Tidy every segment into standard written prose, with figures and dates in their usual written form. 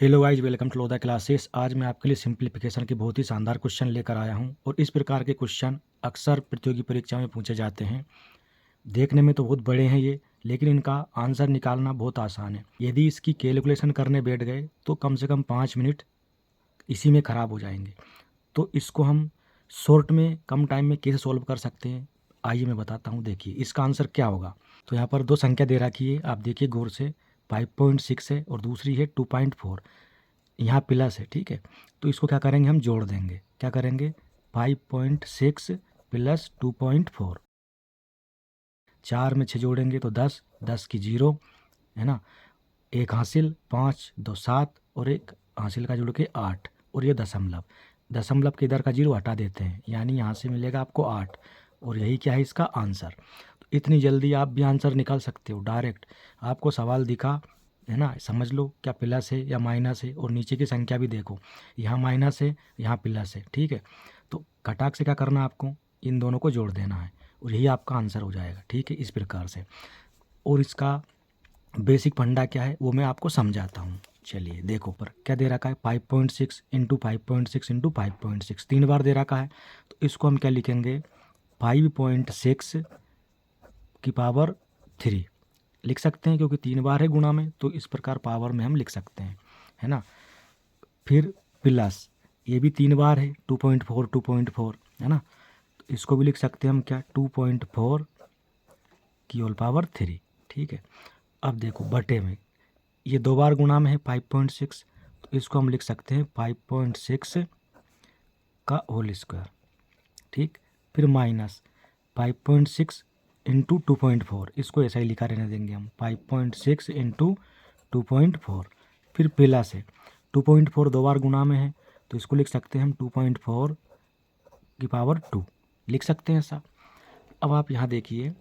Hello guys, welcome to Lodha classes. आज मैं आपके लिए सिंप्लीफिकेशन के बहुत ही शानदार क्वेश्चन लेकर आया हूं और इस प्रकार के क्वेश्चन अक्सर प्रतियोगी परीक्षा में पूछे जाते हैं। देखने में तो बहुत बड़े हैं ये, लेकिन इनका आंसर निकालना बहुत आसान है। यदि इसकी कैलकुलेशन करने बैठ गए तो कम से कम 5 मिनट इसी में ख़राब हो जाएंगे। तो इसको हम शॉर्ट में कम टाइम में कैसे सॉल्व कर सकते हैं, आइए मैं बताता हूँ। देखिए इसका आंसर क्या होगा। तो यहाँ पर दो संख्या दे रखी है, आप देखिए गौर से। 5.6 है और दूसरी है 2.4। यहाँ प्लस है, ठीक है। तो इसको क्या करेंगे, हम जोड़ देंगे। क्या करेंगे, 5.6 प्लस 2.4। 4 में 6 जोड़ेंगे तो 10, 10 की 0 है ना। एक हासिल, 5 2 7 और एक हासिल का जोड़ के 8 और ये दशमलव। दशमलव के इधर का 0 हटा देते हैं, यानी यहाँ से मिलेगा आपको 8 और यही क्या है इसका आंसर। तो इतनी जल्दी आप भी आंसर निकाल सकते हो डायरेक्ट। आपको सवाल दिखा है ना, समझ लो क्या प्लस है या माइनस है, और नीचे की संख्या भी देखो, यहाँ माइनस है यहाँ प्लस है, ठीक है। तो घटाक से क्या करना है आपको, इन दोनों को जोड़ देना है और यही आपका आंसर हो जाएगा, ठीक है, इस प्रकार से। और इसका बेसिक फंडा क्या है वो मैं आपको समझाता हूँ। चलिए देखो, पर क्या दे रखा है, 5.6 इंटू 5.6 इंटू 5.6, 3 बार दे रखा है। तो इसको हम क्या लिखेंगे, 5.6 की पावर 3 लिख सकते हैं, क्योंकि 3 बार है गुणा में, तो इस प्रकार पावर में हम लिख सकते हैं, है ना। फिर प्लस, ये भी 3 बार है, 2.4 2.4 है ना। तो इसको भी लिख सकते हैं हम क्या, 2.4 की होल पावर 3, ठीक है। अब देखो बटे में, ये 2 बार गुणा में है 5.6, तो इसको हम लिख सकते हैं 5.6 का होल स्क्वायर, ठीक। फिर माइनस 5.6 इंटू 2.4, इसको ऐसा ही लिखा रहने देंगे हम, 5.6 इंटू 2.4। फिर प्लस है, 2.4 2 बार गुणा में है, तो इसको लिख सकते हैं हम 2.4 की पावर 2, लिख सकते हैं ऐसा। अब आप यहाँ देखिए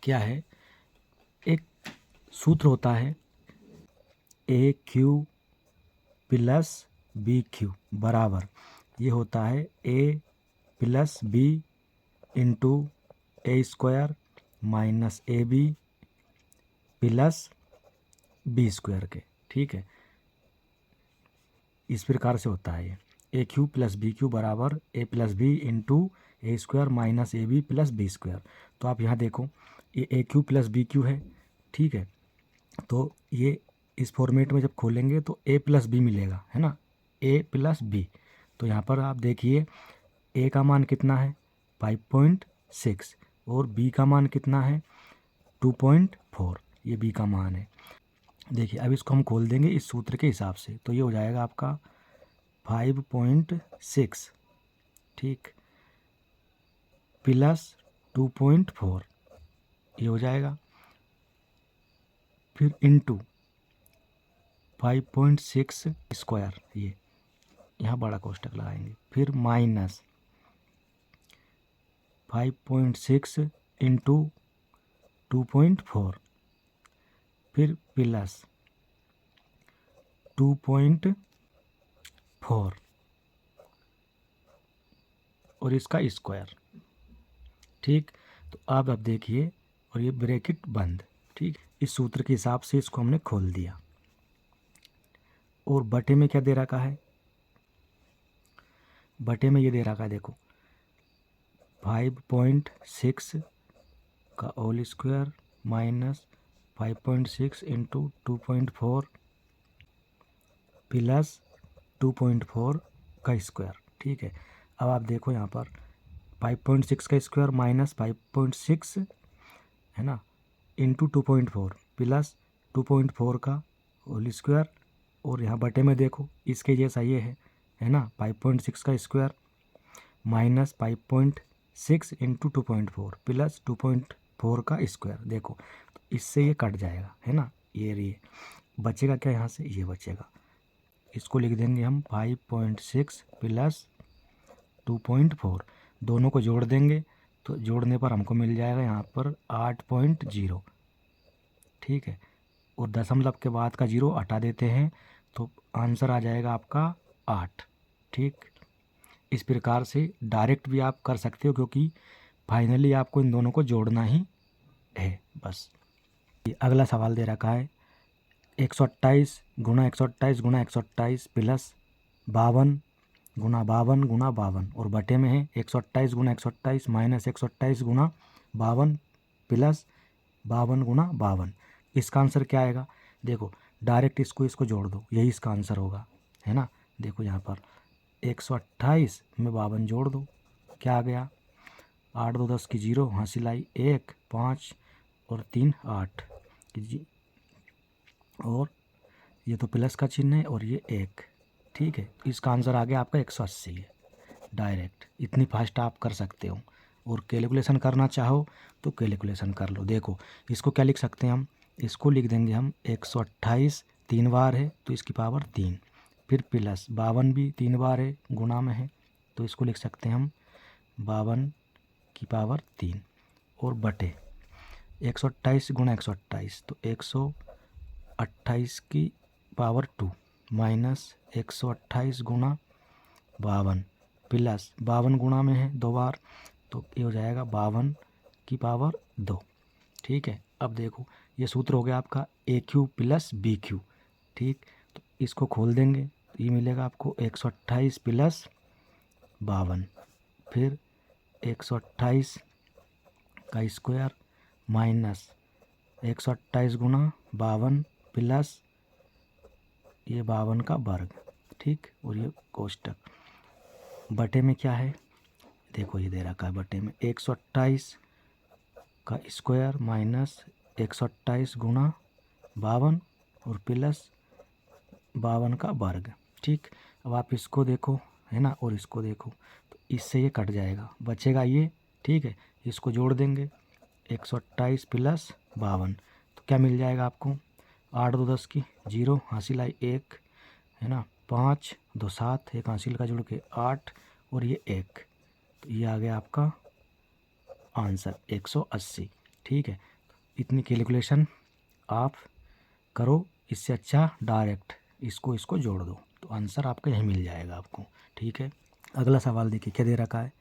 क्या है, एक सूत्र होता है A cube plus B cube बराबर, ये होता है A plus B into A square minus A B plus B square के, ठीक है। इस प्रकार से होता है ये, A cube plus B cube बराबर A plus B into A square minus A B plus B square. तो आप यहाँ देखो, ये A cube plus B cube है, ठीक है। तो ये इस फॉर्मेट में जब खोलेंगे तो ए प्लस बी मिलेगा, है ना, ए प्लस बी। तो यहाँ पर आप देखिए ए का मान कितना है 5.6 और बी का मान कितना है 2.4, ये बी का मान है। देखिए अब इसको हम खोल देंगे इस सूत्र के हिसाब से, तो ये हो जाएगा आपका 5.6, ठीक, प्लस 2.4, ये हो जाएगा। फिर इंटू 5.6 स्क्वायर, ये यहाँ बड़ा कोष्टक लगाएंगे। फिर माइनस 5.6 इंटू 2.4, फिर प्लस 2.4 और इसका स्क्वायर, ठीक। तो अब देखिए, और ये ब्रैकेट बंद, ठीक। इस सूत्र के हिसाब से इसको हमने खोल दिया। और बटे में क्या दे रखा है, बटे में ये दे रखा है देखो, 5.6 का whole square minus 5.6 into 2.4 plus 2.4 का स्क्वायर, ठीक है। अब आप देखो यहाँ पर 5.6 का स्क्वायर माइनस 5.6 है ना, इंटू 2.4 प्लस 2.4 का होल स्क्वायर, और यहाँ बटे में देखो इसके जैसा ये है ना, 5.6 का स्क्वायर माइनस 5.6 इंटू 2.4 प्लस 2.4 का स्क्वायर। देखो तो इससे ये कट जाएगा, है ना, ये बचेगा क्या, यहाँ से ये बचेगा। इसको लिख देंगे हम 5.6 प्लस 2.4, दोनों को जोड़ देंगे तो जोड़ने पर हमको मिल जाएगा यहाँ पर 8.0, ठीक है। और दशमलव के बाद का 0 हटा देते हैं तो आंसर आ जाएगा आपका 8, ठीक। इस प्रकार से डायरेक्ट भी आप कर सकते हो, क्योंकि फाइनली आपको इन दोनों को जोड़ना ही है बस। अगला सवाल दे रखा है, 128 गुणा 128 गुणा 128 प्लस 52 गुणा 52 गुणा 52 और बटे में है 128 गुणा 128 माइनस 128 गुणा 52 प्लस 52 गुणा 52। इसका आंसर क्या आएगा? देखो डायरेक्ट इसको इसको जोड़ दो, यही इसका आंसर होगा, है ना। देखो यहाँ पर 128 में 52 जोड़ दो, क्या आ गया? 8 2 10 की 0, हासिल आई 1, 5 और 3 8 और ये तो प्लस का चिन्ह है और ये 1, ठीक है। इसका आंसर आ गया आपका 180 है। डायरेक्ट इतनी फास्ट आप कर सकते हो, और कैलकुलेशन करना चाहो तो कैलकुलेशन कर लो। देखो इसको क्या लिख सकते हैं हम, इसको लिख देंगे हम 128 3 बार है तो इसकी पावर 3, फिर प्लस 52 भी 3 बार है, गुणा में है तो इसको लिख सकते हैं हम 52 की पावर 3 और बटे 128 गुणा 128 तो 128 की पावर 2 माइनस 128 गुणा 52 प्लस 52 गुणा में है 2 बार तो ये हो जाएगा 52 की पावर 2, ठीक है। अब देखो ये सूत्र हो गया आपका A cube plus B Q, ठीक। तो इसको खोल देंगे तो ये मिलेगा आपको 128 प्लस 52, फिर 128 का स्क्वायर माइनस 128 गुणा 52 प्लस ये 52 का वर्ग, ठीक, और ये कोष्टक बटे में क्या है, देखो ये दे रखा है बटे में 128 का स्क्वायर माइनस 128 गुणा 52 और प्लस 52 का वर्ग, ठीक। अब आप इसको देखो, है ना, और इसको देखो तो इससे ये कट जाएगा, बचेगा ये, ठीक है। इसको जोड़ देंगे 128 प्लस 52 तो क्या मिल जाएगा आपको? 8 2 10 की 0, हासिल आई 1, है ना, 5 2 7, एक हासिल का जुड़ के 8 और ये 1, तो ये आ गया आपका आंसर 180, ठीक है। इतनी कैलकुलेशन आप करो, इससे अच्छा डायरेक्ट इसको इसको जोड़ दो तो आंसर आपका यही मिल जाएगा आपको, ठीक है। अगला सवाल देखिए क्या दे रखा है,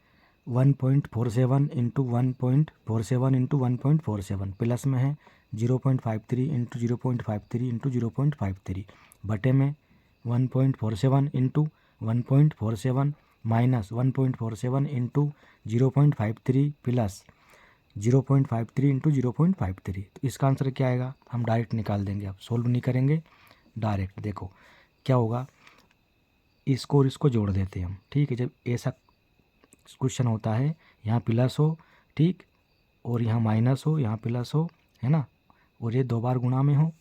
1.47 इंटू 1.47 इंटू 1.47 प्लस में है 0.53 इंटू 0.53 इंटू 0.53 बटे में 1.47 into 1.47 minus 1.47 into 0.53 plus 0.53 into 0.53। तो इसका आंसर क्या आएगा? हम डायरेक्ट निकाल देंगे, अब सोल्व नहीं करेंगे, डायरेक्ट देखो क्या होगा, इसको और इसको जोड़ देते हैं हम, ठीक है। जब ऐसा क्वेश्चन होता है, यहाँ प्लस हो, ठीक, और यहाँ माइनस हो, यहाँ प्लस हो, है ना, और ये 2 बार गुणा में हो,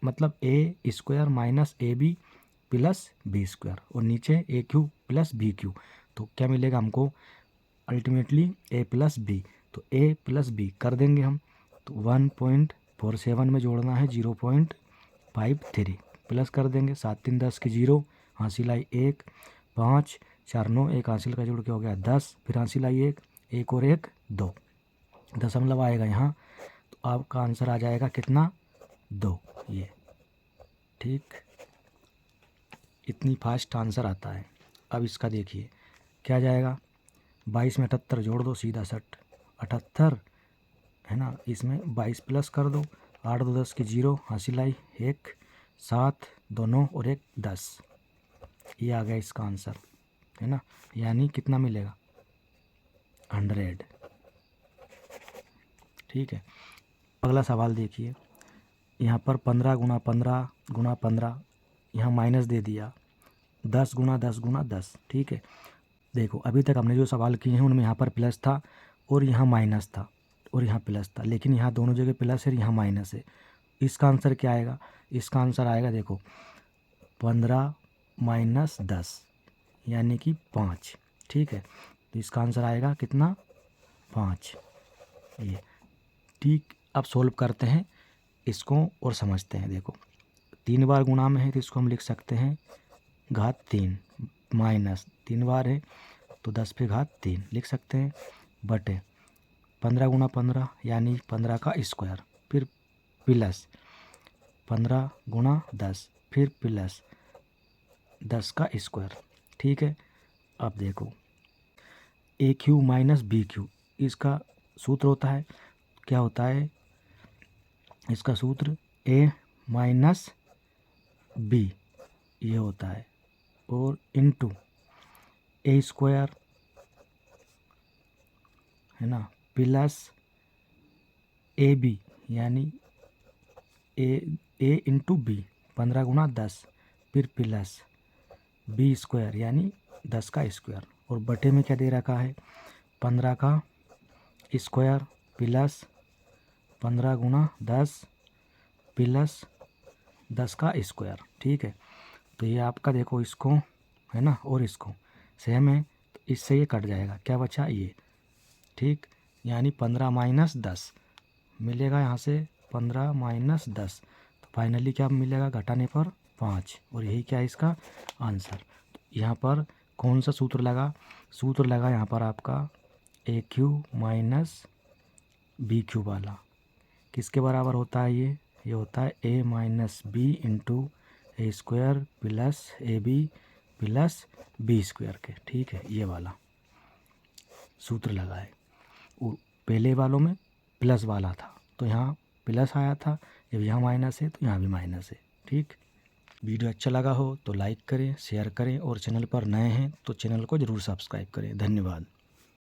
मतलब A square minus A B plus B square और नीचे A cube plus B cube, तो क्या मिलेगा हमको? अल्टीमेटली ए प्लस बी, तो ए प्लस बी कर देंगे हम, तो 1.47 में जोड़ना है 0.53 प्लस कर देंगे, 7 3 10 की 0, हासिल आई 1, 5 4 9, एक हासिल का जुड़ के हो गया 10, फिर हासिल आई 1 और 1 2, दशमलव आएगा यहाँ, तो आपका आंसर आ जाएगा कितना? 2, ये, ठीक। इतनी फास्ट आंसर आता है। अब इसका देखिए क्या जाएगा, 22 में 78 जोड़ दो, सीधा 78, है ना, इसमें 22 प्लस कर दो, 8 2 10 की 0, हासिल आई 1, 7 2 9 और 1 10, ये आ गया इसका आंसर, है ना, यानी कितना मिलेगा? 100, ठीक है। अगला सवाल देखिए, यहाँ पर 15 गुणा 15 गुणा 15, यहाँ माइनस दे दिया, 10 गुणा 10 गुणा 10, ठीक है। देखो अभी तक हमने जो सवाल किए हैं उनमें यहाँ पर प्लस था और यहाँ माइनस था और यहाँ प्लस था, लेकिन यहाँ दोनों जगह प्लस है, यहाँ माइनस है। इसका आंसर क्या आएगा? इसका आंसर आएगा, देखो 15 माइनस 10 यानी कि 5, ठीक है। तो इसका आंसर आएगा कितना? 5, ये, ठीक। अब सोल्व करते हैं इसको और समझते हैं। देखो 3 बार गुणा में है तो इसको हम लिख सकते हैं घात 3, माइनस 3 बार है तो 10 पे घात 3 लिख सकते हैं, बटे 15 गुणा 15 यानी 15 का स्क्वायर, फिर प्लस 15 गुणा 10, फिर प्लस 10 का स्क्वायर, ठीक है। अब देखो ए क्यू माइनस बी क्यू, इसका सूत्र होता है, क्या होता है इसका सूत्र? ए माइनस बी ये होता है, और इनटू ए स्क्वायर है ना प्लस ए बी यानी ए इंटू बी 15 गुना 10, फिर प्लस बी स्क्वायर यानी 10 का स्क्वायर, और बटे में क्या दे रखा है 15 का स्क्वायर प्लस 15 गुना 10 प्लस 10 का स्क्वायर। ठीक है, तो ये आपका देखो इसको है ना, और इसको सेम है तो इससे ये कट जाएगा, क्या बचा ये। ठीक, यानी 15 माइनस 10 मिलेगा यहाँ से, 15 माइनस 10, तो फाइनली क्या मिलेगा घटाने पर 5, और यही क्या है इसका आंसर। तो यहाँ पर कौन सा सूत्र लगा, सूत्र लगा यहाँ पर आपका A cube minus B cube वाला। किसके बराबर होता है ये होता है A minus B into A square plus A B plus B square के। ठीक है, ये वाला सूत्र लगा है। पहले वालों में प्लस वाला था तो यहाँ प्लस आया था, जब यहाँ माइनस है तो यहाँ भी माइनस है। ठीक, वीडियो अच्छा लगा हो तो लाइक करें, शेयर करें, और चैनल पर नए हैं तो चैनल को ज़रूर सब्सक्राइब करें। धन्यवाद।